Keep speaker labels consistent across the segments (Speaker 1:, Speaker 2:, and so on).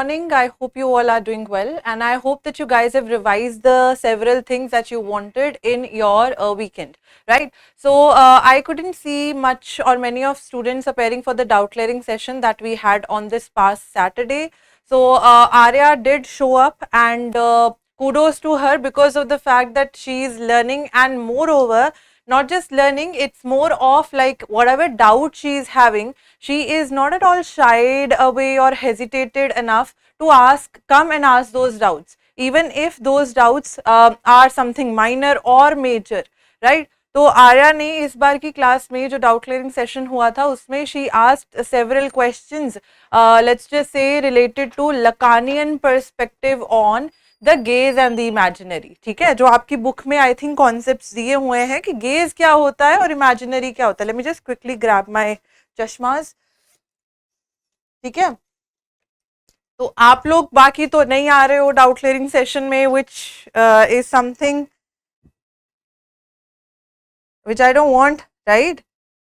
Speaker 1: morning. I hope you all are doing well, and I hope that you guys have revised the several things that you wanted in your weekend, right? So, I couldn't see much or many of students appearing for the doubt clearing session that we had on this past Saturday. So, Arya did show up, and kudos to her because of the fact that she is learning, and moreover, not just learning, it's more of like whatever doubt she is having, she is not at all shied away or hesitated enough to come and ask those doubts, even if those doubts are something minor or major, right? तो आर्या ने इस बार की class में जो doubt clearing session हुआ था उसमें she asked several questions, let's just say related to Lacanian perspective on the gaze and the imaginary. ठीक है, जो आपकी बुक में आई थिंक कॉन्सेप्ट्स दिए हुए हैं कि गेज क्या होता है और इमेजिनरी क्या होता है. Let me just quickly grab my चश्मास. ठीक है, तो आप लोग बाकी तो नहीं आ रहे हो डाउट क्लियरिंग सेशन में, which is something which I don't want, right?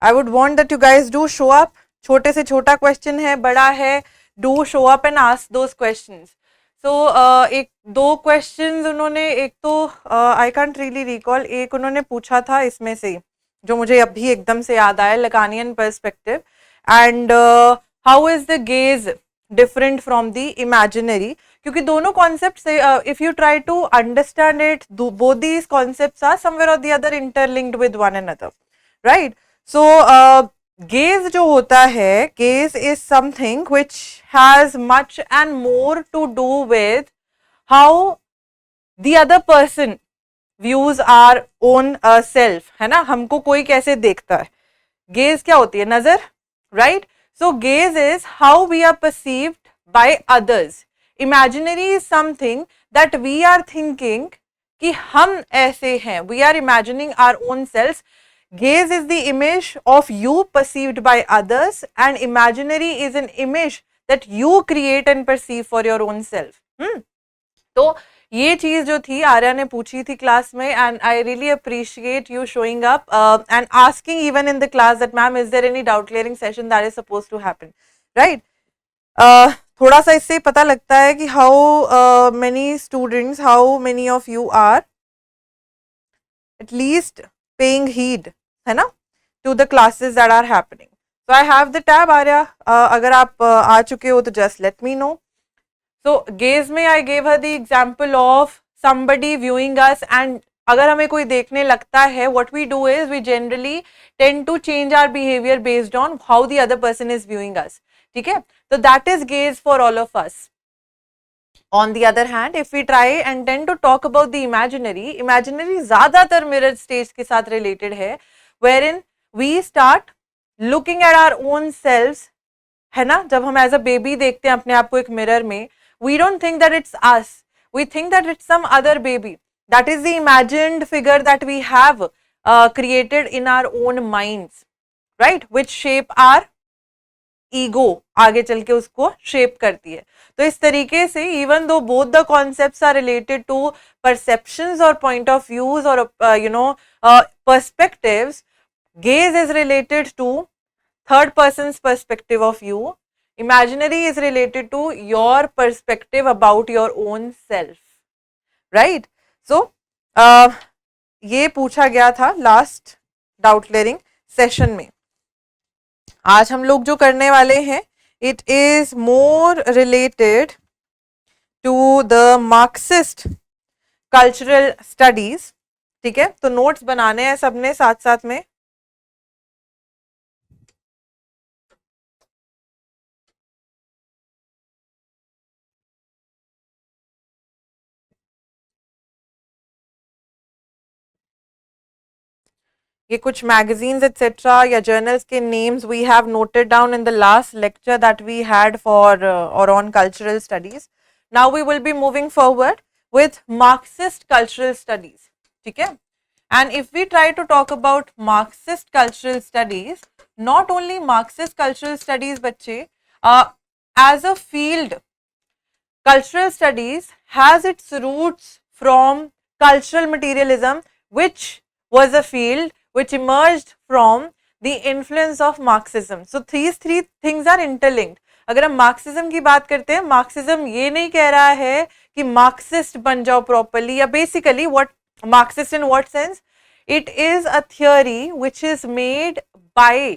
Speaker 1: I would want that you guys do show up. छोटे से छोटा क्वेश्चन है, बड़ा है, do show up and ask those questions. So एक दो क्वेश्चंस उन्होंने, एक तो I can't really recall, एक उन्होंने पूछा था इसमें से जो मुझे अभी एकदम से याद आया, Lacanian perspective and how is the gaze different from the imaginary. क्योंकि दोनों concept if you try to understand it, both these concepts are somewhere or the other interlinked with one another, right? So gaze जो होता है, gaze is something which has much and more to do with how the other person views our own self, है ना? हमको कोई कैसे देखता है. गेज क्या होती है? नजर, right? So gaze is how we are perceived by others. Imaginary is something that we are thinking कि हम ऐसे हैं, we are imagining our own self. Gaze is the image of you perceived by others, and imaginary is an image that you create and perceive for your own self. तो ये चीज जो थी आर्या ने पूछी थी क्लास में, and I really appreciate you showing up and asking even in the class that ma'am is there any doubt clearing session that is suppose to happen, right? थोड़ा सा इससे पता लगता है कि how many students, how many of you are at least paying heed, है ना, to the classes that are happening. So I have the tab. Arya, अगर आप आ चुके हो तो just let me know. So gaze में I gave her the example of somebody viewing us, and अगर हमें कोई देखने लगता है, what we do is we generally tend to change our behaviour based on how the other person is viewing us. ठीक है, तो that is gaze for all of us. On the other hand, if we try and tend to talk about the imaginary, imaginary ज़्यादातर mirror stage के साथ related है, wherein we start looking at our own selves, है ना? जब हम as a baby देखते हैं अपने आप को एक mirror में, we don't think that it's us, we think that it's some other baby. That is the imagined figure that we have created in our own minds, right? Which shape our ego, आगे चल के उसको shape करती है. तो इस तरीके से even though both the concepts are related to perceptions और पॉइंट ऑफ व्यूज और perspectives, gaze is related to third person perspective of view, imaginary is related to your perspective about your own self, right? So ये पूछा गया था last doubt clearing session में. आज हम लोग जो करने वाले हैं, it is more related to the Marxist cultural studies. ठीक है, तो नोट्स बनाने हैं सबने साथ साथ में. ये कुछ मैगजीन्स एक्सेट्रा या जर्नल्स के names we have noted down in the last lecture that we had for or on cultural studies. Now we will be moving forward with Marxist cultural studies. ठीक है, and if we try to talk about Marxist cultural studies, not only Marxist cultural studies बच्चे, as a field cultural studies has its roots from cultural materialism, which was a field which emerged from the influence of Marxism. So these three things are interlinked. अगर हम Marxism की बात करते हैं, Marxism ये नहीं कह रहा है कि मार्क्सिस्ट बन जाओ प्रॉपरली, या basically what Marxist in what sense, it is a theory which is made by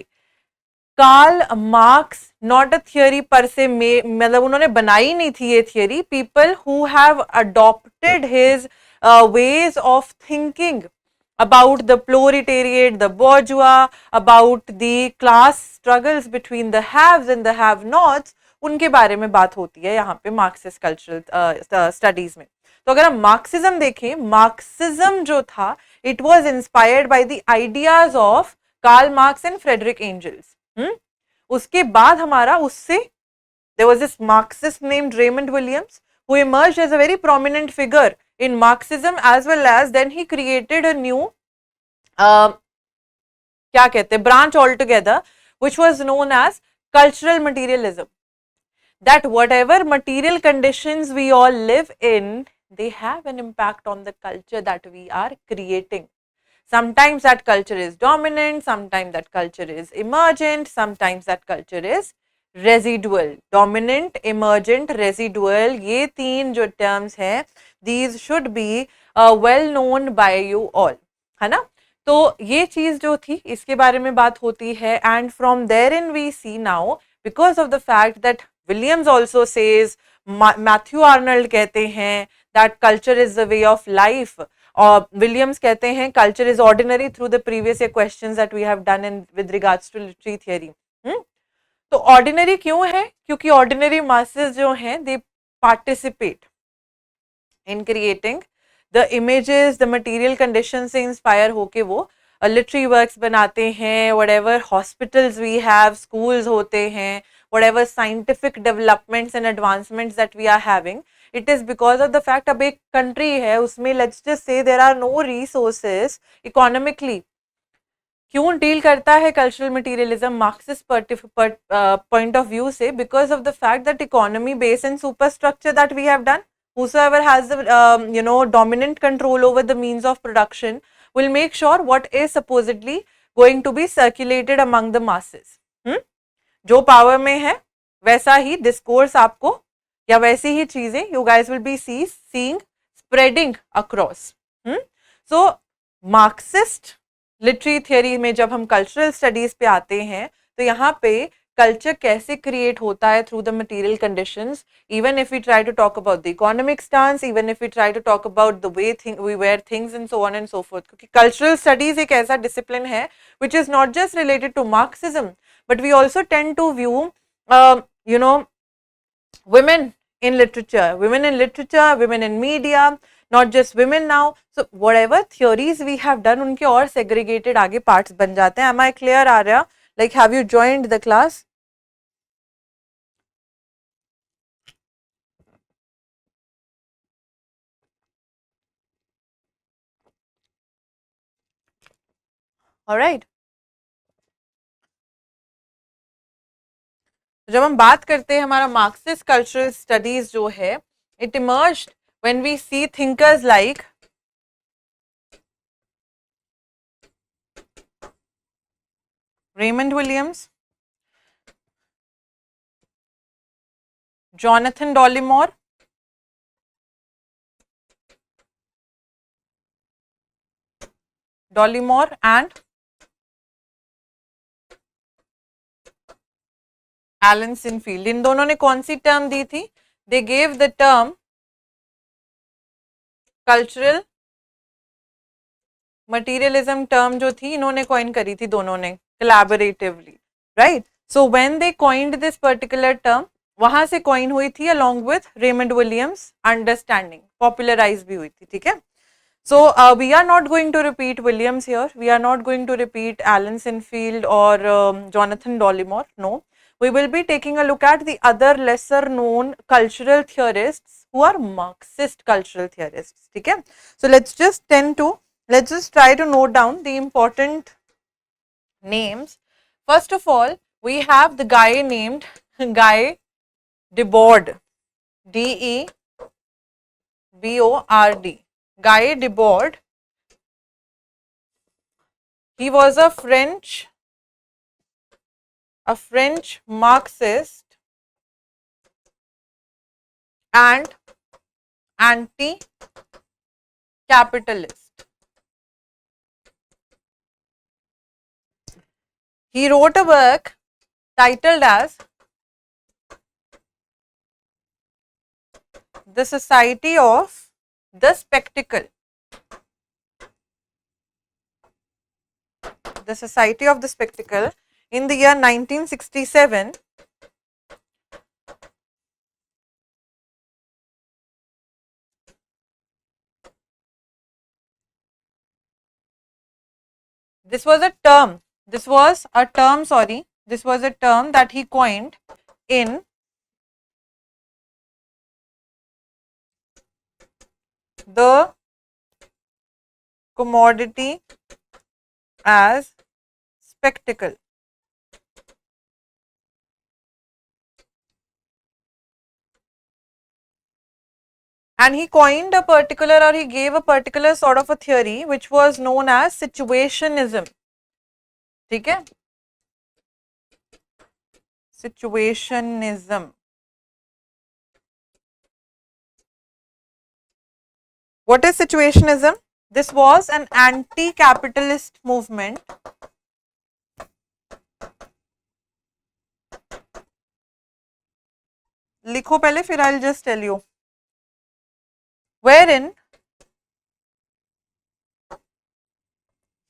Speaker 1: Karl Marx, not a theory per se, मतलब उन्होंने बनाई नहीं थी ये theory, people who have adopted his ways of thinking about the proletariat, the bourgeois, about the class struggles between the haves and the have-nots, उनके बारे में बात होती है यहाँ पे मार्क्सिस्ट कल्चरल स्टडीज में। तो अगर हम मार्क्सिज्म देखें, मार्क्सिज्म जो था it was inspired by the ideas of Karl Marx and Friedrich Engels. उसके बाद हमारा उससे there was this Marxist named Raymond Williams who emerged as a very prominent figure in Marxism, as well as then he created a new क्या कहते हैं branch altogether which was known as cultural materialism, that whatever material conditions we all live in, they have an impact on the culture that we are creating. Sometimes that culture is dominant, sometimes that culture is emergent, sometimes that culture is residual. Dominant, emergent, residual, ये तीन जो terms हैं, these should be well known by you all, है ना? तो ये चीज जो थी इसके बारे में बात होती है, and from therein we see now, because of the fact that Williams also says, Matthew Arnold कहते हैं that culture is the way of life, और विलियम्स कहते हैं culture is ordinary through the previous year questions that we have done in with regards to literary theory. तो ordinary क्यों है? क्योंकि ordinary masses जो हैं they participate in creating the images, the material condition से inspire होके वो literary works बनाते हैं, whatever hospitals we have, schools होते हैं, whatever scientific developments and advancements that we are having, it is because of the fact अब एक country है उसमें let's just say there are no resources economically. क्यों deal करता है cultural materialism Marxist point of view से? Because of the fact that economy base and super structure that we have done, whosoever has the dominant control over the means of production will make sure what is supposedly going to be circulated among the masses. जो power में है वैसा ही discourse आपको या वैसी ही चीजें you guys will be seeing spreading across. So Marxist literary theory में जब हम कल्चरल स्टडीज पे आते हैं तो यहाँ पे कल्चर कैसे क्रिएट होता है through the material conditions, even if we try to talk about the economic stance, even if we try to talk about the way we wear things and so on and so forth, क्योंकि cultural studies एक ऐसा discipline है which is not just related to Marxism, but we also tend to view women in literature, women in media, not just women now. So whatever theories we have done उनके और segregated आगे parts बन जाते हैं. Am I clear, Arya? Like, have you joined the class? All right. जब हम बात करते हैं हमारा मार्क्सिस्ट कल्चरल स्टडीज जो है, it emerged when we see thinkers like Raymond Williams, Jonathan Dollimore, and Alan Sinfield. इन दोनों ने कौन सी टर्म दी थी? They gave the term cultural materialism. Term जो थी इन्होंने कॉइन करी थी दोनों ने collaboratively, right? So when they coined this particular term, वहां से कॉइन हुई थी along with Raymond Williams, understanding popularise भी हुई थी, ठीक है? So we are not going to repeat Williams here. We are not going to repeat Alan Sinfield or Jonathan Dollimore. No, we will be taking a look at the other lesser known cultural theorists who are Marxist cultural theorists. Okay, so let's just try to note down the important names. First of all, we have the guy named Guy Debord, Debord. Guy Debord. He was a French Marxist and anti-capitalist. He wrote a work titled as The Society of the Spectacle. The Society of the Spectacle in the year 1967. This was a term. This was a term that he coined in the commodity as spectacle. And he coined a particular, or he gave a particular sort of a theory which was known as situationism. ठीक है? Situationism. What is situationism? This was an anti-capitalist movement लिखो पहले फिर I'll just tell you. Wherein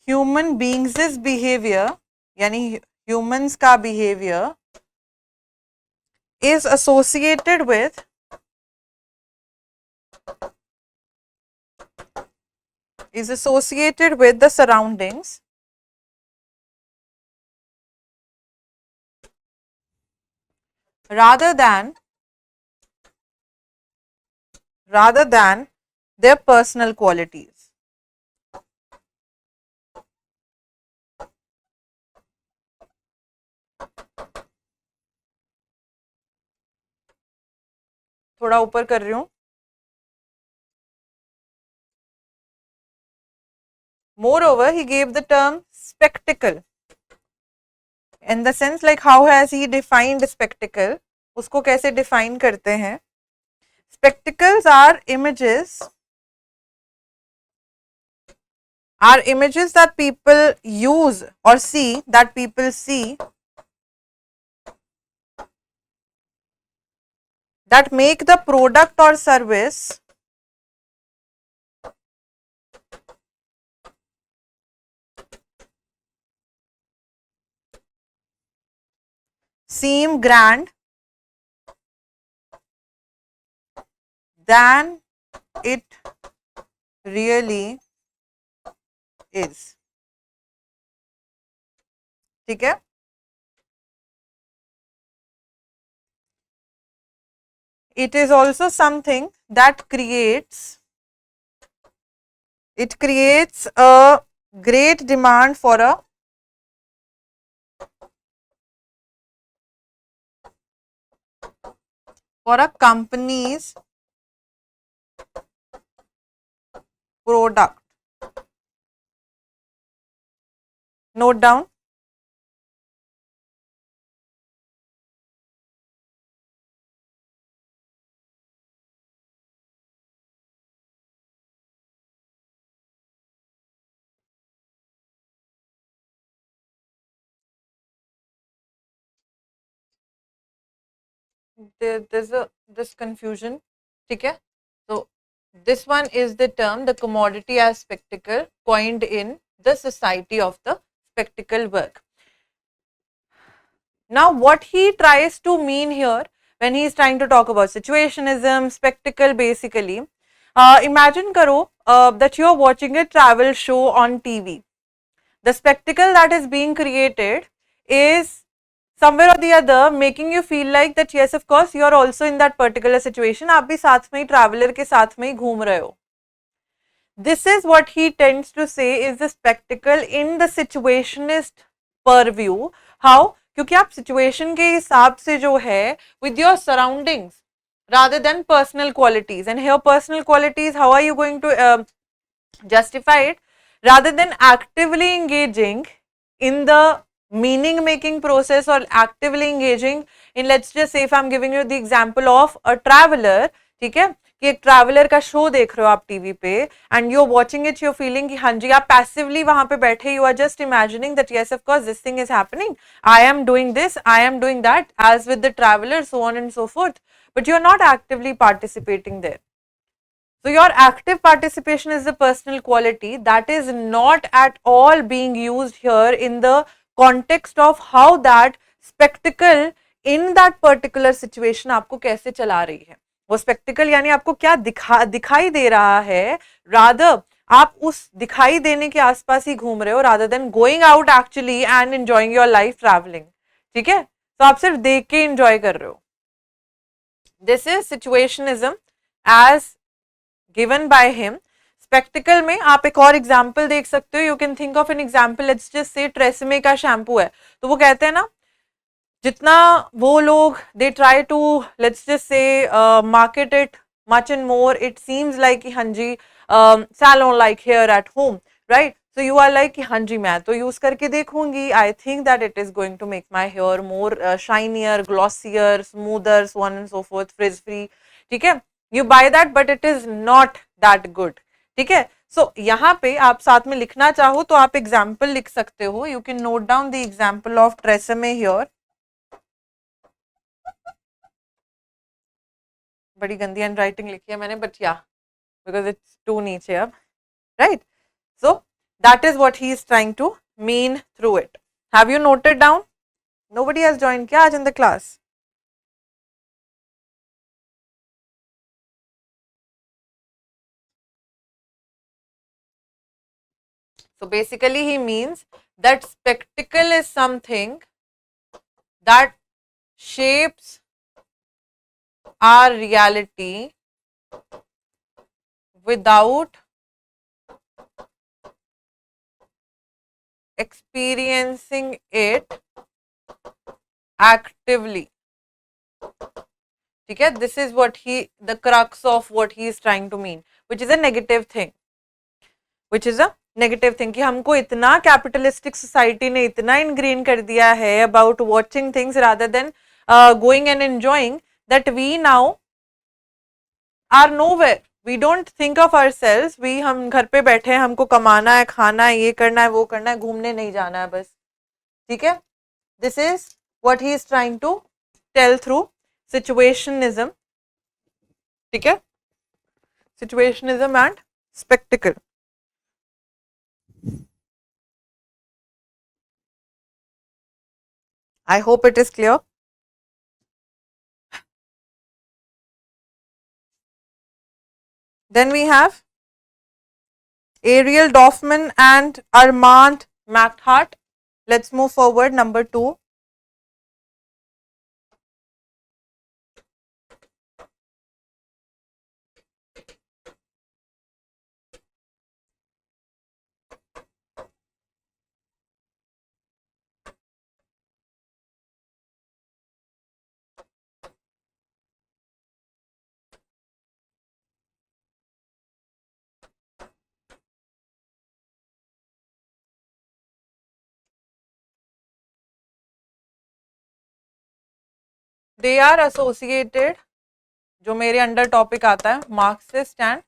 Speaker 1: human beings' behavior, यानी humans का behavior is associated with the surroundings rather than their personal qualities. थोड़ा ऊपर कर रही हूं. Moreover, he gave the term spectacle in the sense like how has he defined spectacle? उसको कैसे define करते हैं? Spectacles are images that people use or see, that people see, that make the product or service seem grand than it really is. ठीक है? It is also something that creates a great demand for a company's product. Note down. There's this confusion. ठीक है? So this one is the term, the commodity as spectacle, coined in the Society of the Spectacle work. Now what he tries to mean here when he is trying to talk about situationism, spectacle, basically, imagine karo that you are watching a travel show on TV. The spectacle that is being created is somewhere or the other making you feel like that yes, of course, you are also in that particular situation. आप भी साथ में traveler के साथ में घूम रहे हो. This is what he tends to say is the spectacle in the situationist purview. How? क्योंकि आप situation के हिसाब से जो है with your surroundings rather than personal qualities. And here personal qualities, how are you going to justify it? Rather than actively engaging in the meaning making process or actively engaging in, let's just say if I'm giving you the example of a traveler, ठीक है, कि एक traveller का show देख रहे हो आप TV पे and you are watching it, you are feeling कि हाँ जी आप पैसिवली वहां पे बैठे, you are just imagining that yes of course this thing is happening, I am doing this, I am doing that as with the traveller, so on and so forth, but you are not actively participating there. So your active participation is the personal quality that is not at all being used here in the context of how that spectacle in that particular situation आपको कैसे चला रही है. वो spectacle यानी आपको क्या दिखाई दे रहा है, rather आप उस दिखाई देने के आसपास ही घूम रहे हो rather than going out actually and enjoying your life traveling. ठीक है, तो आप सिर्फ देख के enjoy कर रहे हो. This is situationism as given by him. Spectacle में आप एक और एग्जाम्पल देख सकते हो. You can think of an example, let's just say TRESemmé का शैम्पू है, तो वो कहते हैं ना जितना वो लोग दे try to let's just say market it much and more, it seems like हाँ जी salon like hair at home, right. So you are like कि हाँ जी मैं तो यूज करके देखूंगी, I think that it is going to make my hair more shinier, glossier, smoother, so on and so forth, frizz free. ठीक है, you buy that but it is not that good. ठीक है, सो यहाँ पे आप साथ में लिखना चाहो तो आप एग्जाम्पल लिख सकते हो. You can note down the example of TRESemmé here. बड़ी गंदी हैंड राइटिंग लिखी है मैंने, बट या बिकॉज इट्स टू नीचे अब, right. So that is what he is trying to mean through it. Have you noted down? Nobody has join किया आज in the class? So basically he means that spectacle is something that shapes our reality without experiencing it actively. ठीक है, this is what he, the crux of what he is trying to mean, which is a negative thing, which is a negative thing कि हमको इतना capitalistic society ने इतना ingrained कर दिया है about watching things rather than going and enjoying that we now are nowhere. We don't think of ourselves. We हम घर पे बैठे हैं, हमको कमाना है, खाना है, ये करना है, वो करना है, घूमने नहीं जाना है बस. ठीक है, this is what he is trying to tell through situationism. ठीक है, situationism and spectacle. I hope it is clear. Then we have Ariel Dorfman and Armand Mackhart. Let's move forward. Number 2. They are associated, जो मेरे under topic आता है Marxist and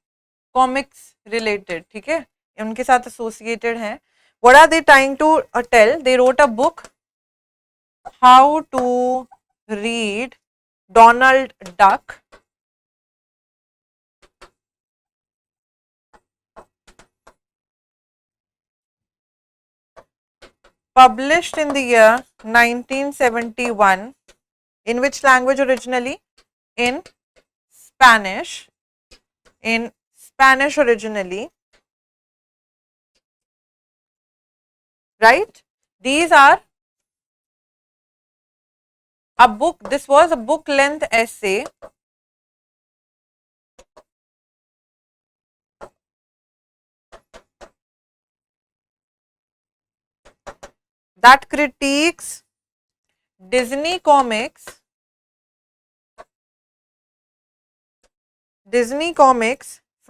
Speaker 1: comics related. ठीक है, उनके साथ एसोसिएटेड हैं. What are they trying to tell? They wrote a book, how to read Donald Duck, published in the year 1971. In which language originally? In Spanish. In Spanish originally, right? These are a book, this was a book length essay that critiques Disney comics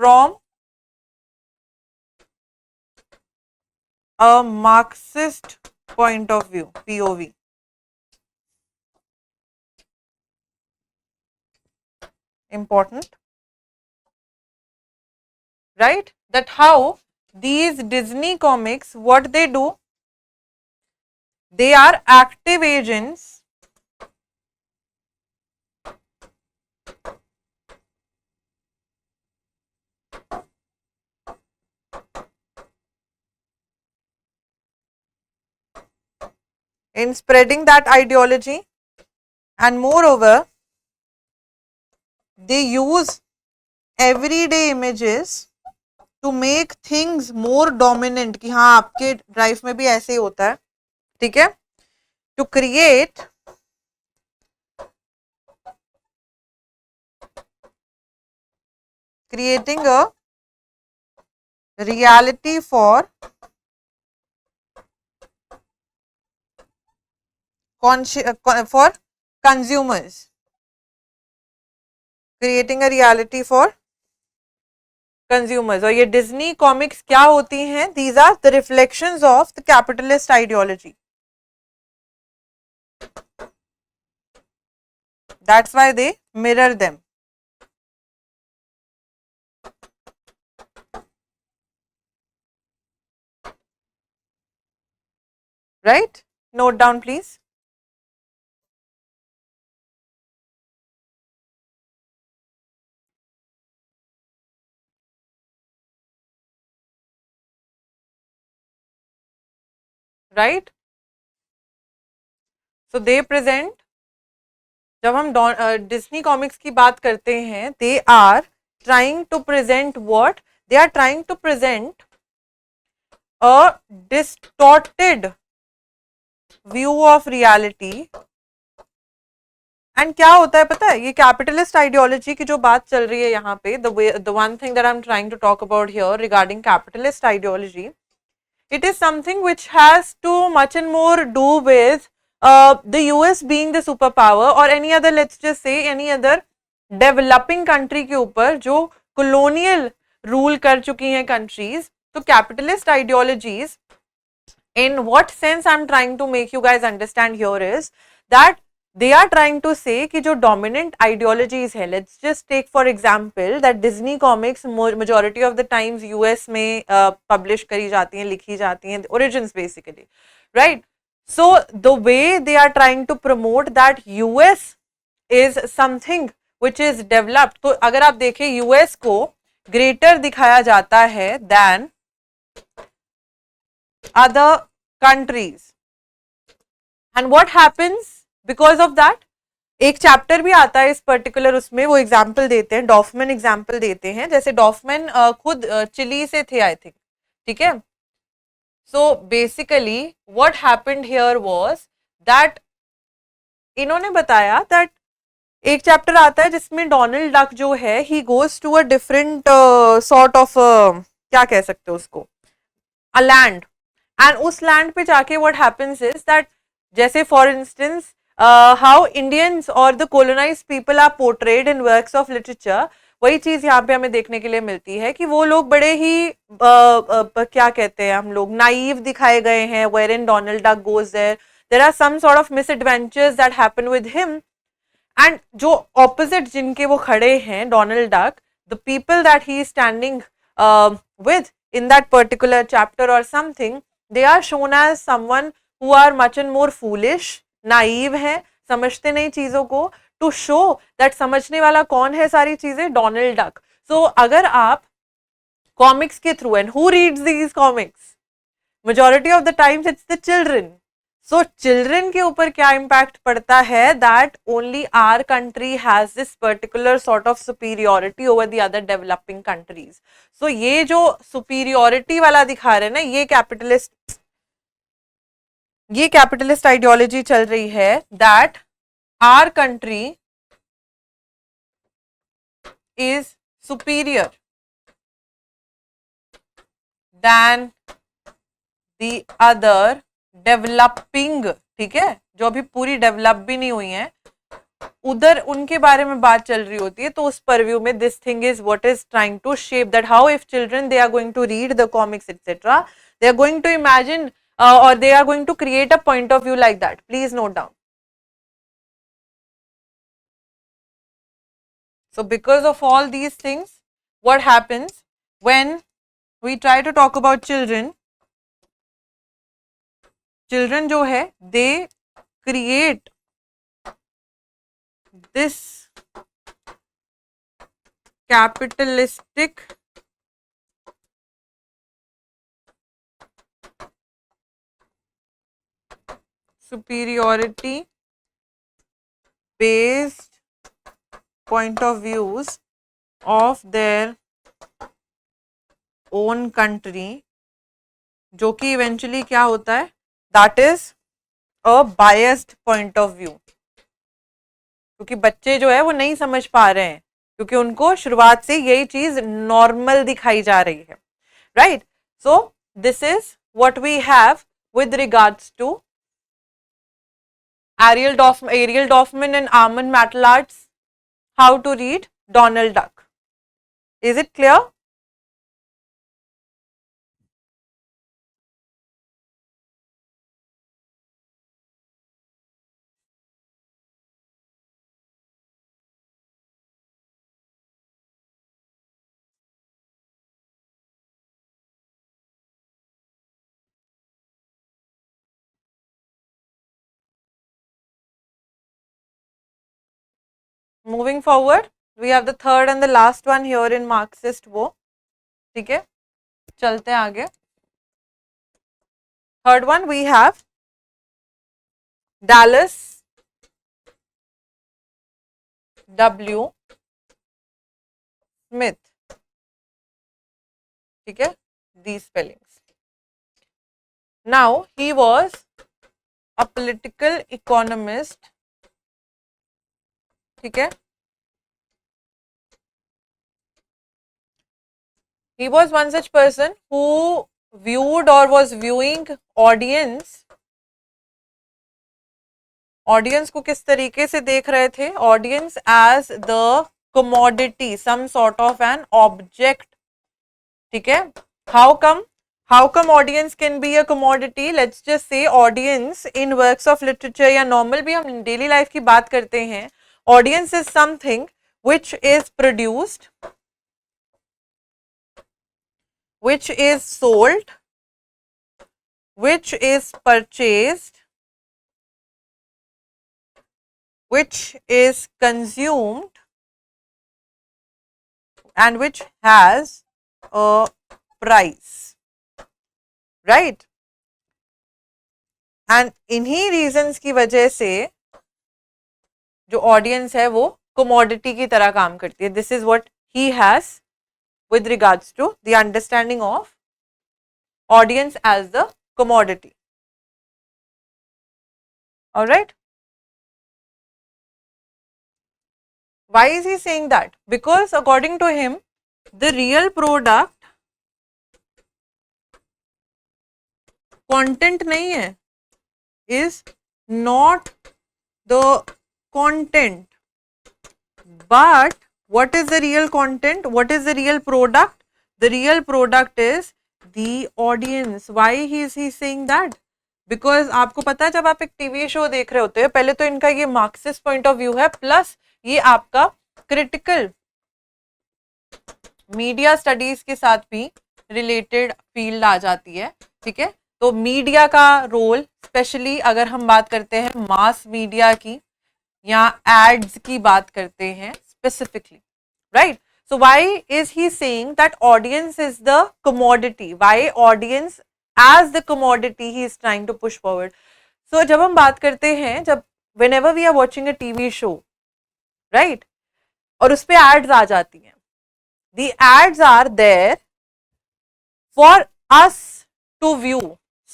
Speaker 1: from a Marxist point of view, POV. Important. right? That how these Disney comics, what they do, they are active agents in spreading that ideology, and moreover they use everyday images to make things more dominant कि हाँ आपके drive में भी ऐसे ही होता है, ठीक है, to creating a reality for for consumers, creating a reality for consumers. और ये डिज्नी कॉमिक्स क्या होती हैं? These are the reflections of the capitalist ideology. That's why they mirror them. Right? Note down, please. Right? So they present, जब हम Disney comics की बात करते हैं, they are trying to present what? They are trying to present a distorted view of reality. And क्या होता है पता है? ये कैपिटलिस्ट आइडियोलॉजी की जो बात चल रही है यहाँ पे, the one thing that I am trying to talk about here regarding capitalist ideology, it is something which has too much and more do with the US being the superpower or any other, let's just say any other developing country के ऊपर जो colonial rule कर चुकी हैं countries. तो capitalist ideologies, in what sense I'm trying to make you guys understand here is that they are trying to say कि जो dominant ideologies है, let's just take for example that Disney comics majority of the times US में publish करी जाती हैं, लिखी जाती हैं, origins basically, right? So the way they are trying to promote that US is something which is developed, तो अगर आप देखें US को greater दिखाया जाता है than other countries, and what happens because of that? एक चैप्टर भी आता है इस पर्टिकुलर, उसमें वो एग्जाम्पल देते हैं, डॉफमैन एग्जाम्पल देते हैं, जैसे डॉफमैन खुद चिली से थे आई थिंक, ठीक है. So basically what happened here was that इन्होंने बताया दैट एक चैप्टर आता है जिसमें डोनाल्ड डक जो है he goes to a different sort of, क्या कह सकते हो उसको, अ लैंड, एंड उस लैंड पे जाके व्हाट हैपेंस इज दैट, जैसे फॉर इंस्टेंस हाउ इंडियंस और the colonised people are portrayed in works of literature, वही चीज यहाँ पे हमें देखने के लिए मिलती है कि वो लोग बड़े ही क्या कहते हैं हम लोग, नाइव दिखाए गए हैं. Where in Donald Duck goes there are some sort of misadventures that happen with him, and जो ऑपोजिट जिनके वो खड़े हैं Donald Duck, the people that he is standing with in that particular chapter or something, they are shown as someone who are much and more foolish, naive है, समझते नहीं चीजों को, to show that समझने वाला कौन है सारी चीजें, डोनाल्ड डक. सो अगर आप कॉमिक्स के through, and who reads these comics, majority of the times it's the children. So children के ऊपर क्या इम्पैक्ट पड़ता है, that only our country has this particular sort of superiority over the other developing countries. So ये जो superiority वाला दिखा रहे हैं ना, ये कैपिटलिस्ट आइडियोलॉजी चल रही है, that our country is superior than the other developing, ठीक है, जो अभी पूरी डेवलप भी नहीं हुई है, उधर उनके बारे में बात चल रही होती है. तो उस परव्यू में this thing is what is trying to shape that how if children they are going to read the comics etcetera, they are going to imagine और they are going to create a point of view like that. Please note down. So because of all these things, what happens? when we try to talk about children, children जो है they create this capitalistic superiority based point of views of their own country, जो कि eventually क्या होता है, that is a biased point of view, क्योंकि बच्चे जो है वो नहीं समझ पा रहे हैं, क्योंकि उनको शुरुआत से यही चीज नॉर्मल दिखाई जा रही है, right? So this is what we have with regards to Ariel Dorfman and Armand Matelad's How to Read Donald Duck. Is it clear? Moving forward, we have the third and the last one here in Marxist वो, ठीक है, चलते हैं आगे. Third one we have Dallas W. Smith, ठीक है, these spellings. Now he was a political economist, ठीक है. He was one such person who viewed or was viewing audience को किस तरीके से देख रहे थे, audience as the commodity, some sort of an object, ठीक है. How come audience can be a commodity? Let's just say audience in works of literature या normal भी हम daily life की बात करते हैं, audience is something which is produced, which is sold, which is purchased, which is consumed, and which has a price, right? And इन्हीं reasons की वजह से जो audience है वो commodity की तरह काम करती है. This is what he has with regards to the understanding of audience as the commodity. All right. Why is he saying that? Because according to him, the real product content नहीं है, is not the content, but what is the real content? What is the real product? The real product is the audience. Why is he saying that? Because आपको पता है जब आप एक TV show देख रहे होते हैं, पहले तो इनका ये मार्क्सिस्ट पॉइंट ऑफ व्यू है, प्लस ये आपका क्रिटिकल मीडिया स्टडीज के साथ भी रिलेटेड फील्ड आ जाती है, ठीक है. तो मीडिया का रोल, स्पेशली अगर हम बात करते हैं मास मीडिया की या एड्स की बात करते हैं specifically, right? So why is he saying that audience is the commodity? Why audience as the commodity he is trying to push forward? So जब हम बात करते हैं, जब whenever we are watching a TV show, right, और उस पे ads आ जाती हैं, the ads are there for us to view,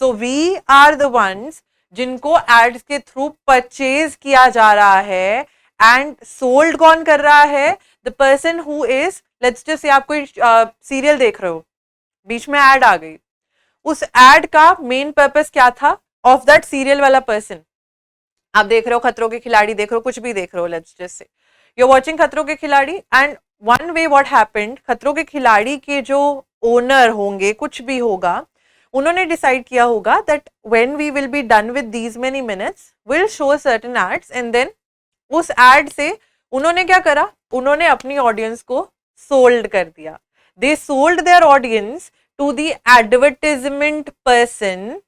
Speaker 1: so we are the ones जिनको एड्स के थ्रू परचेज किया जा रहा है, एंड सोल्ड कौन कर रहा है? The person who is, let's just से आप कोई सीरियल देख रहे हो, बीच में एड आ गई, उस एड का मेन पर्पस क्या था ऑफ दैट सीरियल वाला पर्सन? आप देख रहे हो खतरों के खिलाड़ी, देख रहे हो कुछ भी देख रहे हो, let's just say you are watching खतरों के खिलाड़ी, and one way what happened, खतरों के खिलाड़ी के जो ओनर होंगे, कुछ भी होगा, उन्होंने डिसाइड किया होगा that when we will be done with these many minutes will show certain ads, and then उस एड से उन्होंने क्या करा? उन्होंने अपनी ऑडियंस को सोल्ड कर दिया. They sold their audience to the advertisement person,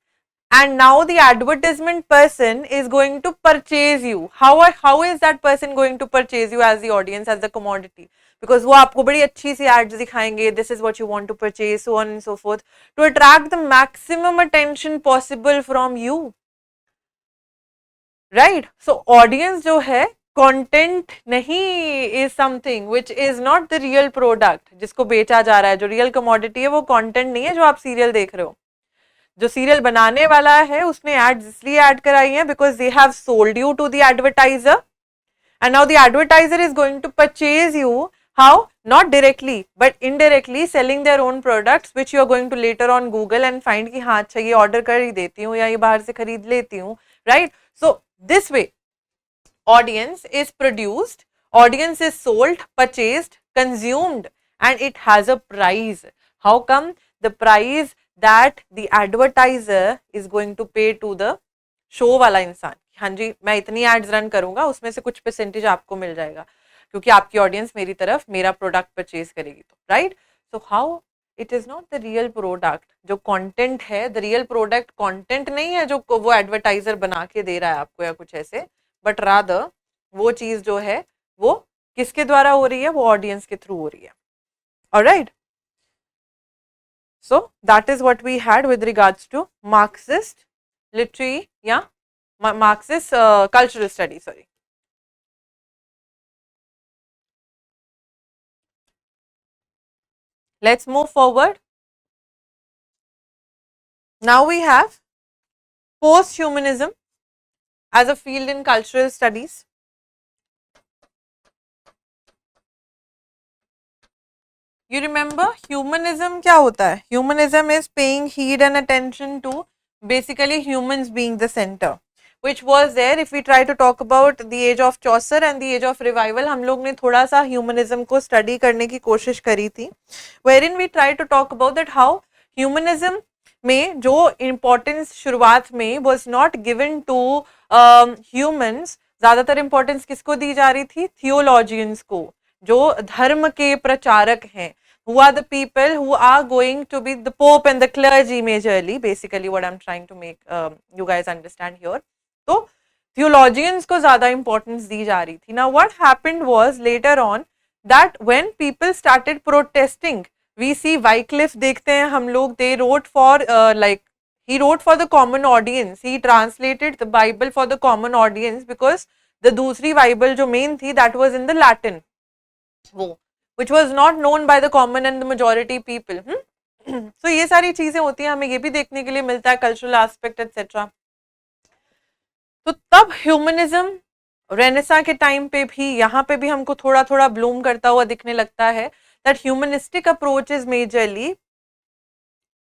Speaker 1: and now the advertisement person is going to purchase you. How is that person going to purchase you as the audience, as the commodity? Because वो आपको बड़ी अच्छी सी ads दिखाएंगे, this is what you want to purchase, so on and so forth, to attract the maximum attention possible from you, right? So audience जो है, content नहीं is something which is not the real product जिसको बेचा जा रहा है. जो real commodity है वो कंटेंट नहीं है जो आप सीरियल देख रहे हो. जो सीरियल बनाने वाला है उसने एड्स इसलिए ऐड कराई है because they have sold you to the advertiser, and now the advertiser is going to purchase you. How? Not directly but indirectly selling their own products which you are going to later on Google and find कि हाँ अच्छा ये order कर ही देती हूँ या ये बाहर से खरीद लेती हूँ, right? So this way audience is produced, audience is sold, purchased, consumed, and it has a price. How come? The price that the advertiser is going to pay to the show वाला इंसान. हाँ जी मैं इतनी ads run करूंगा उसमें से कुछ परसेंटेज आपको मिल जाएगा क्योंकि आपकी ऑडियंस मेरी तरफ मेरा प्रोडक्ट परचेज करेगी तो, right? So how it is not the real product. जो कंटेंट है, द रियल प्रोडक्ट कंटेंट नहीं है जो वो एडवर्टाइजर बना के दे रहा है आपको या कुछ ऐसे, बट रादर वो चीज जो है वो किसके द्वारा हो रही है? वो ऑडियंस के थ्रू हो रही है. Alright, so that is what we had with regards to Marxist literary या Marxist cultural study. Sorry, let's move forward. Now we have post-humanism as a field in cultural studies. You remember humanism क्या होता है? Humanism is paying heed and attention to basically humans being the center, which was there if we try to talk about the age of Chaucer and the age of revival. हम लोग ने थोड़ा सा humanism को study करने की कोशिश करी थी, wherein we try to talk about that how humanism में जो importance शुरुआत में was not given to humans, ज़्यादातर importance किसको दी जा रही थी? Theologians को, जो धर्म के प्रचारक हैं. Who are the people who are going to be the Pope and the clergy majorly, basically what I'm trying to make you guys understand here. तो theologians को ज़्यादा importance दी जा रही थी. Now what happened was later on that when people started protesting, we see Wycliffe देखते हैं हम लोग, they wrote for he wrote for the common audience, he translated the Bible for the common audience because the दूसरी Bible जो main थी that was in the Latin, वो which was not known by the common and the majority people. So ये सारी चीजें होती हैं, हमें ये भी देखने के लिए मिलता है, कल्चरल एस्पेक्ट एटसेट्रा. तो तब ह्यूमनिज्म रेनेसा के टाइम पे भी, यहाँ पे भी हमको थोड़ा थोड़ा ब्लूम करता हुआ दिखने लगता है that humanistic approach is majorly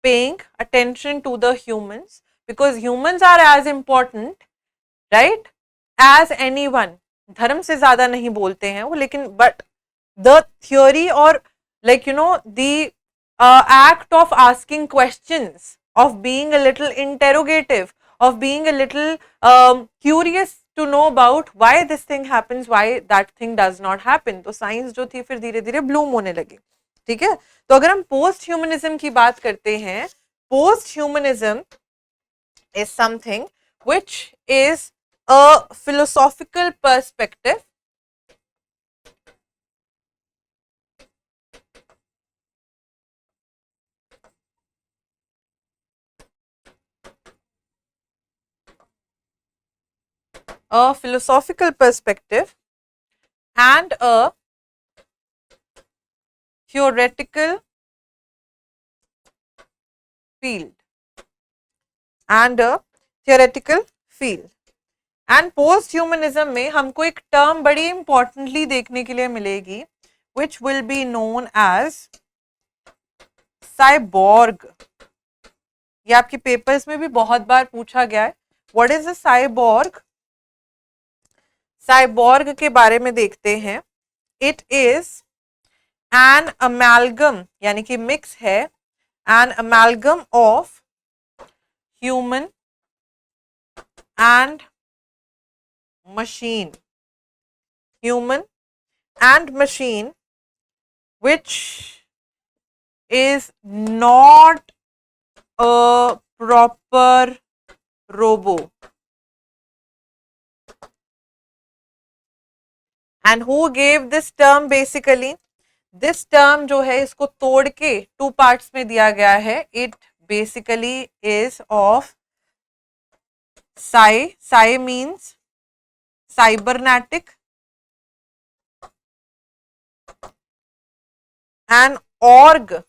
Speaker 1: paying attention to the humans because humans are as important, right, as anyone. धर्म से ज्यादा नहीं बोलते हैं वो, लेकिन but the theory or like you know the act of asking questions, of being a little interrogative, of being a little curious to know about why this thing happens, why that thing does not happen. तो science जो थी फिर धीरे धीरे Bloom होने लगी. ठीक है, तो अगर हम पोस्ट ह्यूमनिज्म की बात करते हैं, post humanism is something which is a philosophical perspective and a theoretical field and post humanism में हमको एक टर्म बड़ी इंपॉर्टेंटली देखने के लिए मिलेगी which will be known as cyborg. ये आपके पेपर्स में भी बहुत बार पूछा गया है. What is a cyborg? Cyborg के बारे में देखते हैं. इट इज एन अमेलगम, यानी कि मिक्स है, an amalgam of human and machine, human and machine, which is not a proper robo. And who gave this term basically? This term जो है इसको तोड़ के टू पार्ट्स में दिया गया है. It basically is of psi. Psi means cybernetic. And org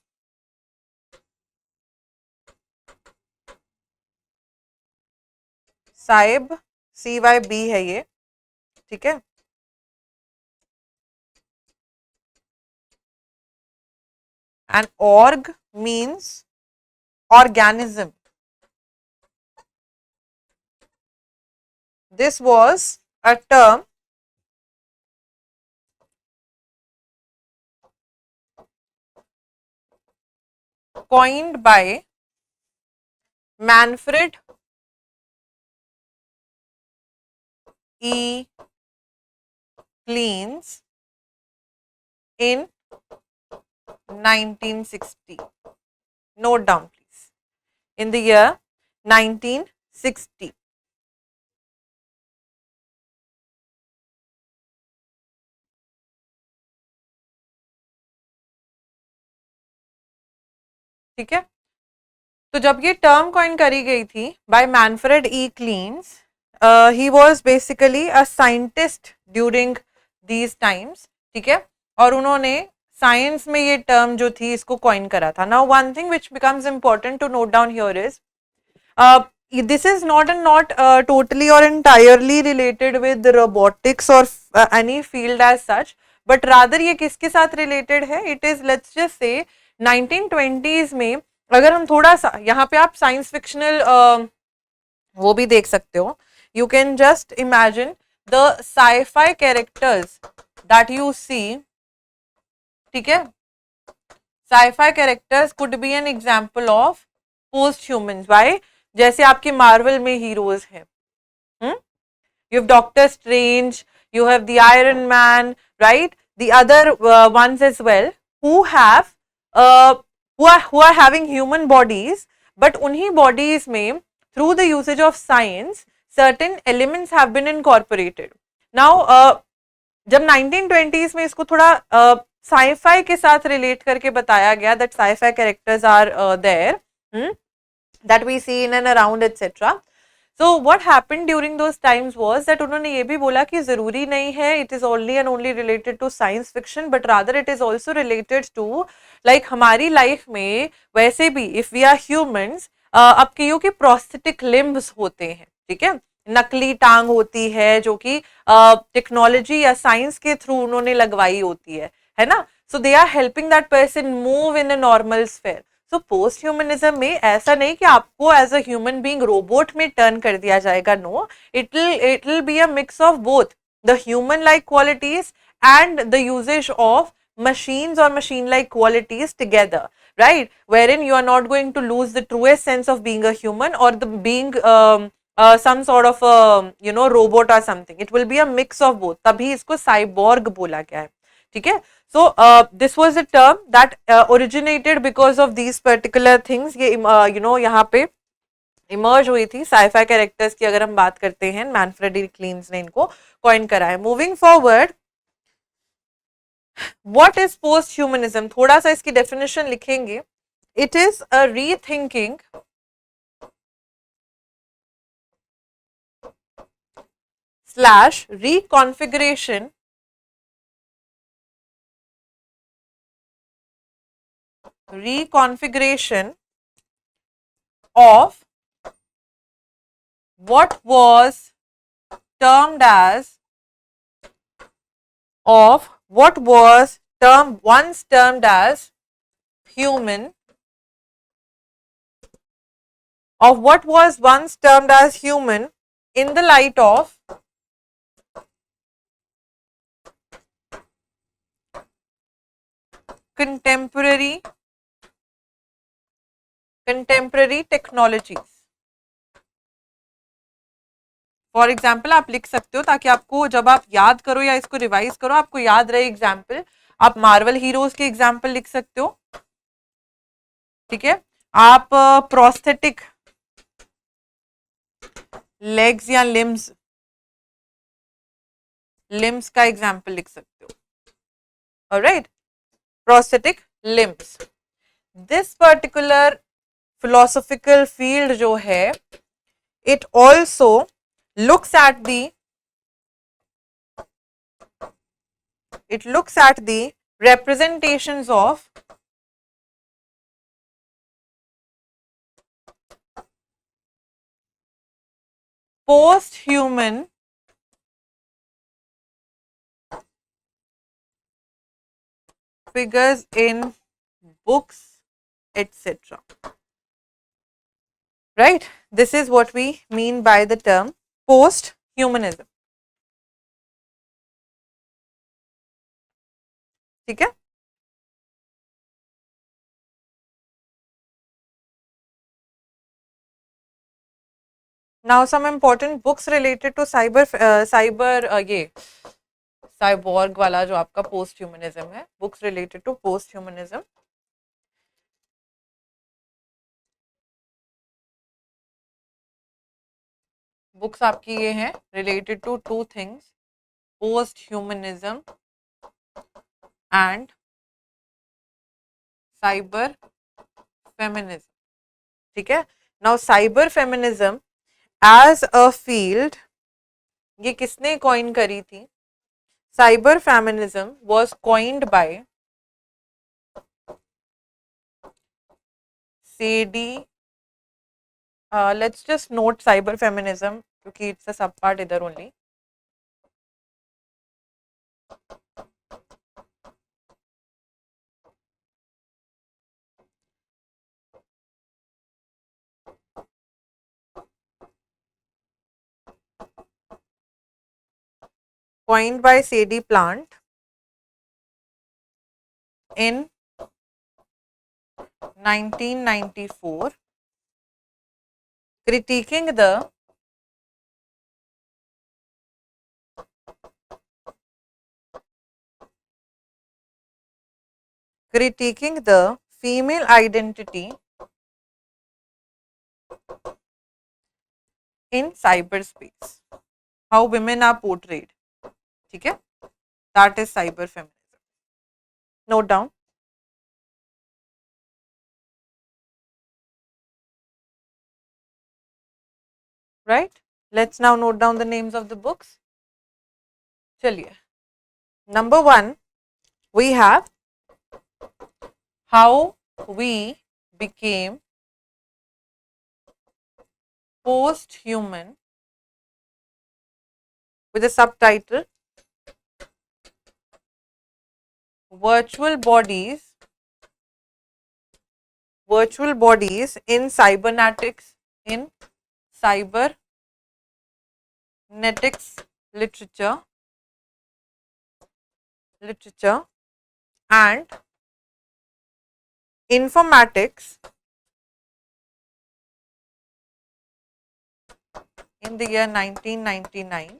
Speaker 1: साइब CYB है ये, ठीक है. And org means organism. This was a term coined by Manfred E. Cleans in 1960. Note down please. In the year 1960. ठीक है. तो जब ये term coin करी गई थी by Manfred E Clynes, he was basically a scientist during these times, ठीक है. और उन्होंने साइंस में ये टर्म जो थी इसको कॉइन करा था. Now one thing which becomes important to note down here is, this is not totally or entirely related with robotics or any field as such, but rather ये किसके साथ related है? It is, let's just say 1920s में, अगर हम थोड़ा सा यहाँ पे आप साइंस फिक्शनल वो भी देख सकते हो. You can just imagine the sci-fi characters that you see, ठीक है. Sci-fi characters could be an example of post human. Why? जैसे आपके मार्वल में हीरोज हैं, you have Doctor Strange, you have the Iron Man, right? The other ones as well who have who are having human bodies, but unhi bodies में through the usage of science certain elements have been incorporated. Now जब 1920s में इसको थोड़ा sci-fi के साथ relate करके बताया गया that sci-fi characters are there, that we see in and around etc. So what happened during those times was that उन्होंने ये भी बोला कि ज़रूरी नहीं है it is only and only related to science fiction, but rather it is also related to like हमारी life में वैसे भी if we are humans, अब कईयों के prosthetic limbs होते हैं, ठीक है. नकली टांग होती है जो कि टेक्नोलॉजी या साइंस के थ्रू उन्होंने लगवाई होती है ना. So they are helping that person move in a normal sphere. So post humanism में ऐसा नहीं कि आपको as a human being robot में टर्न कर दिया जाएगा. No, it will be a mix of both the human like qualities and the usage of machines or machine like qualities together, right, wherein you are not going to lose the truest sense of being a human or the being some sort of robot or something. It will be a mix of both. तभी इसको cyborg बोला गया है, ठीक है. So this was a term that originated because of these particular things. ये यहाँ पे इमर्ज हुई थी साइफाई कैरेक्टर्स की. अगर हम बात करते हैं, मैनफ्रेड ई क्लीन्स ने इनको कॉइन करा है. Moving forward, what is post humanism? थोड़ा सा इसकी डेफिनेशन लिखेंगे. It is a rethinking slash reconfiguration of what was termed as once termed as human, of what was once termed as human in the light of contemporary technologies. For example आप लिख सकते हो ताकि आपको जब आप याद करो या इसको रिवाइज करो आपको याद रहे एग्जाम्पल. आप मार्वल हीरोज के एग्जाम्पल लिख सकते हो. ठीक है, आप प्रोस्थेटिक लेग्स या लिम्स, लिम्स का एग्जाम्पल लिख सकते हो. Alright, prosthetic limbs. This particular philosophical field जो है, it also looks at the, it looks at the representations of post-human figures in books, etc. Right? This is what we mean by the term post-humanism. ठीक है? Now some important books related to ये cyborg वाला जो आपका post humanism है, books related to post humanism. Books आपकी ये हैं related to two things, post humanism and cyber feminism. ठीक है, now cyber feminism as a field, ये किसने कॉइन करी थी? Cyber feminism was coined by Sadie. Let's just note cyber feminism क्योंकि इट्स अ सब पार्ट इधर only. coined by Sadie Plant in 1994, critiquing the female identity in cyberspace, how women are portrayed. ठीक है, that is cyber feminism. Note down. Right, let's now note down the names of the books. चलिए, number 1 we have How We Became Post-Human, with a subtitle Virtual Bodies in Cybernetics literature and informatics in the year 1999.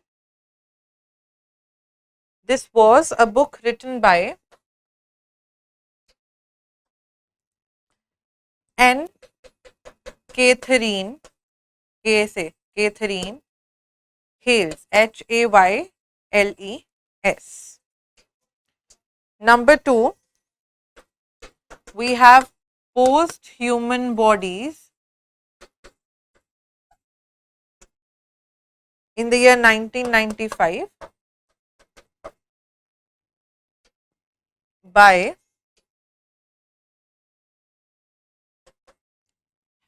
Speaker 1: This was a book written by N. Catherine Hayles, Hayles. Number 2, we have Post-Human Bodies in the year 1995 by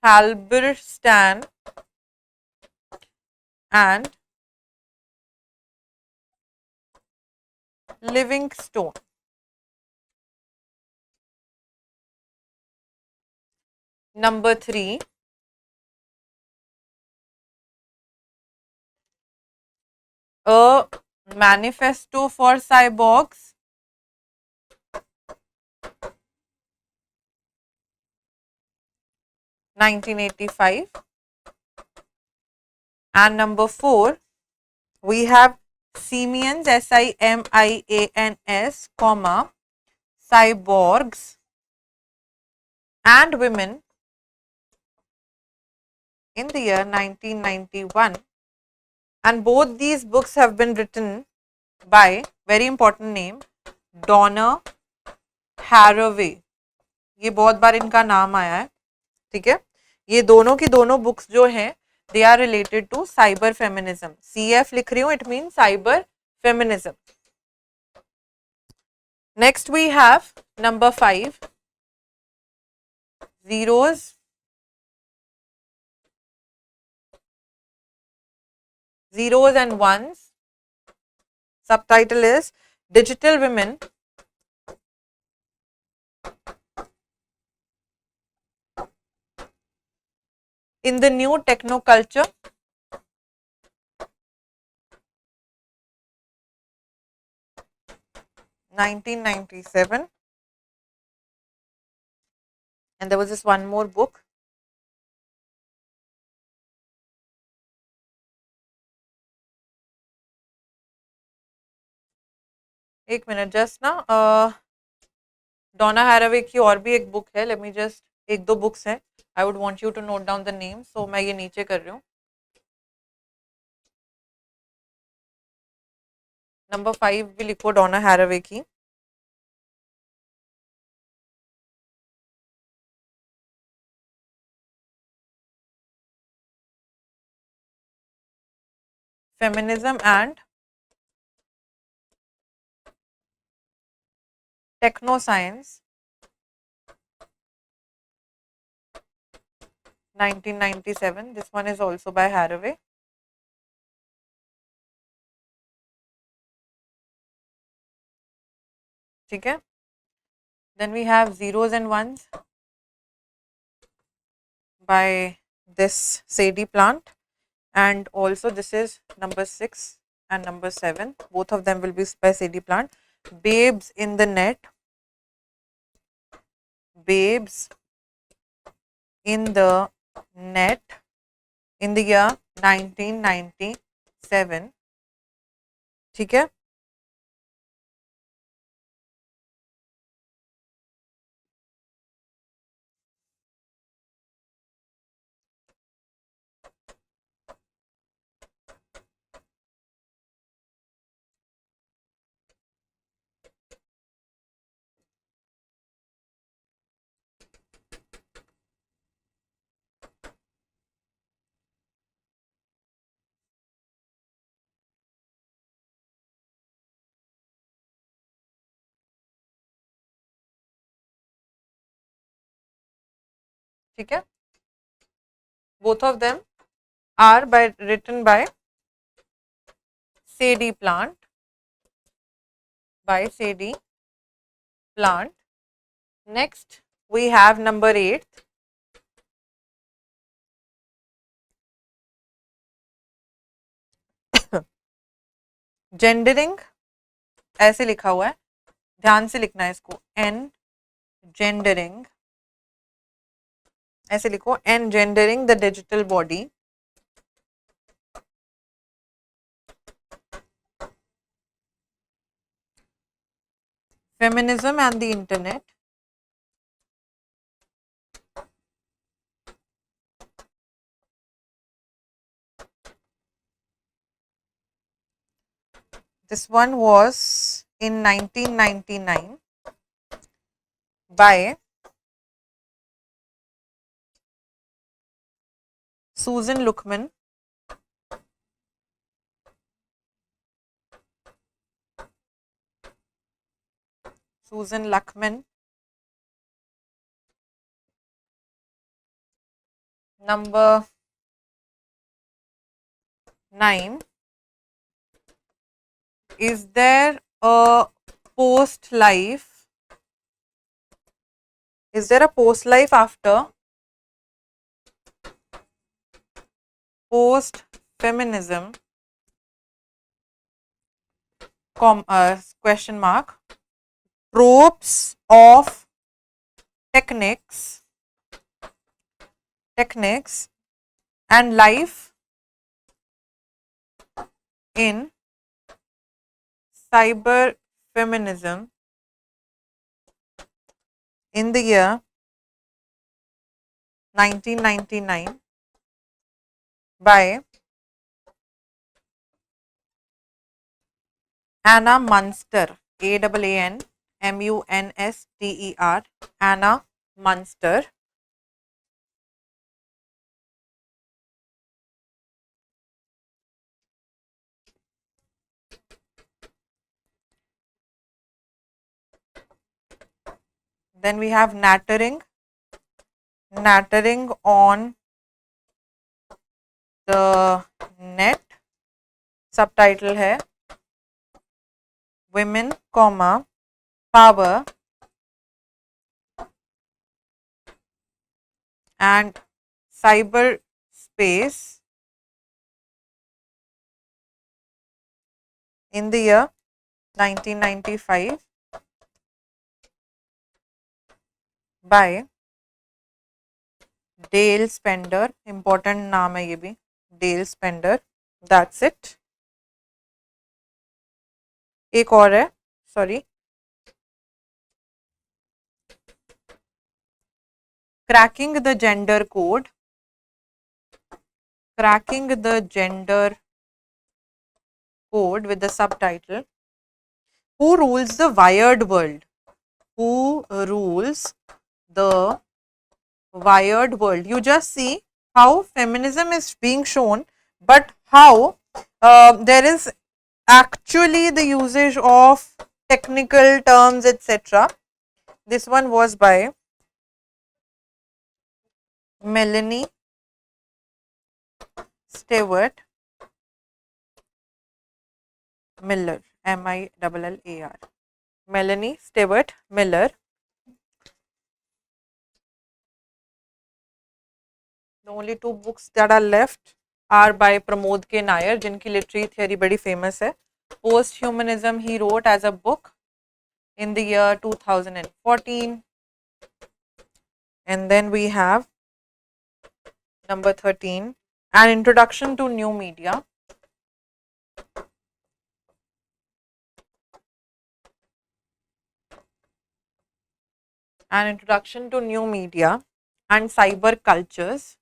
Speaker 1: Halberstam and Livingstone. Number 3, A Manifesto for Cyborgs, 1985. And number 4, we have Simians, Simians, comma, Cyborgs, and Women in the year 1991. And both these books have been written by, very important name, Donna Haraway. ये बहुत बार इनका नाम आया है, ठीक है. ये दोनों की दोनों बुक्स जो हैं they are related to cyber feminism. CF लिख रही हूँ, it mean cyber feminism. Next we have number 5, zeros and ones. Subtitle is Digital Women in the New Techno Culture. 1997. And there was this one more book. एक minute just ना, डोना Haraway की और भी एक book है. Let me just, एक दो books हैं. I would want you to note down the name, so मैं ये नीचे कर रही हूँ. नंबर 5 भी लिखो डोना हैरावे की. Feminism and techno science 1997. This one is also by Haraway. ठीक है. Then we have Zeros and Ones by this Sadie Plant, and also this is number 6 and number 7. Both of them will be by Sadie Plant. Babes in the Net, Babes in the Net in the year 1997. ठीक है. ठीक है. Both of them are written by Sadie Plant. By Sadie Plant. Next, we have number 8. Gendering, ऐसे लिखा हुआ है, ध्यान से लिखना है इसको. Engendering, ऐसे लिखो, engendering the digital body. Feminism and the Internet. This one was in 1999 by Susan Luckman. Susan Luckman. Number 9. Is there a post life? Is there a post life after post feminism? Question mark. Tropes of techniques and life in cyber feminism in the year 1999 by Anna Munster, AANMUNSTER, Anna Munster. Then we have nattering on the net. Subtitle है women, power and cyberspace in the year 1995 by Dale Spender. Important नाम है ये भी, Dale Spender. That's it. एक और है, sorry, cracking the gender code with the subtitle Who Rules the Wired World? Who rules the wired world? You just see how feminism is being shown, but how there is actually the usage of technical terms, etc. This one was by Melanie Stewart Miller, Millar. Melanie Stewart Miller. The only two books that are left are by Pramod K. Nair, जिनकी literary theory बड़ी famous है. Post-humanism he wrote as a book in the year 2014. And then we have number 13, An Introduction to New Media. An Introduction to New Media and Cyber Cultures.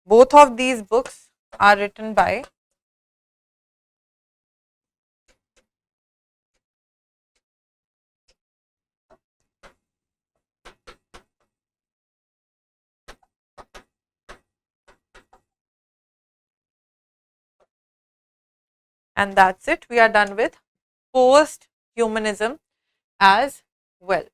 Speaker 1: Both of these books are written by and that's it. We are done with post-humanism as well.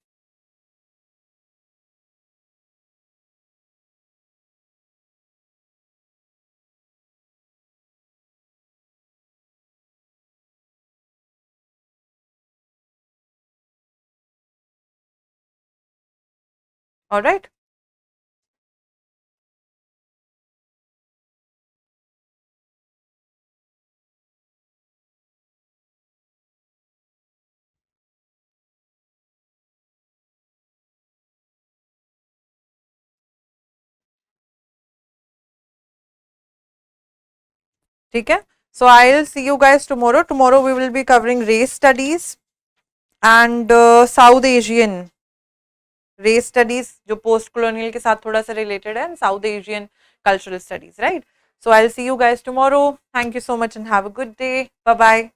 Speaker 1: All right. ठीक है. So I'll see you guys tomorrow. Tomorrow we will be covering race studies and South Asian race studies, जो post colonial के साथ थोड़ा सा related है, and South Asian cultural studies, right? So I'll see you guys tomorrow. Thank you so much and have a good day. Bye bye.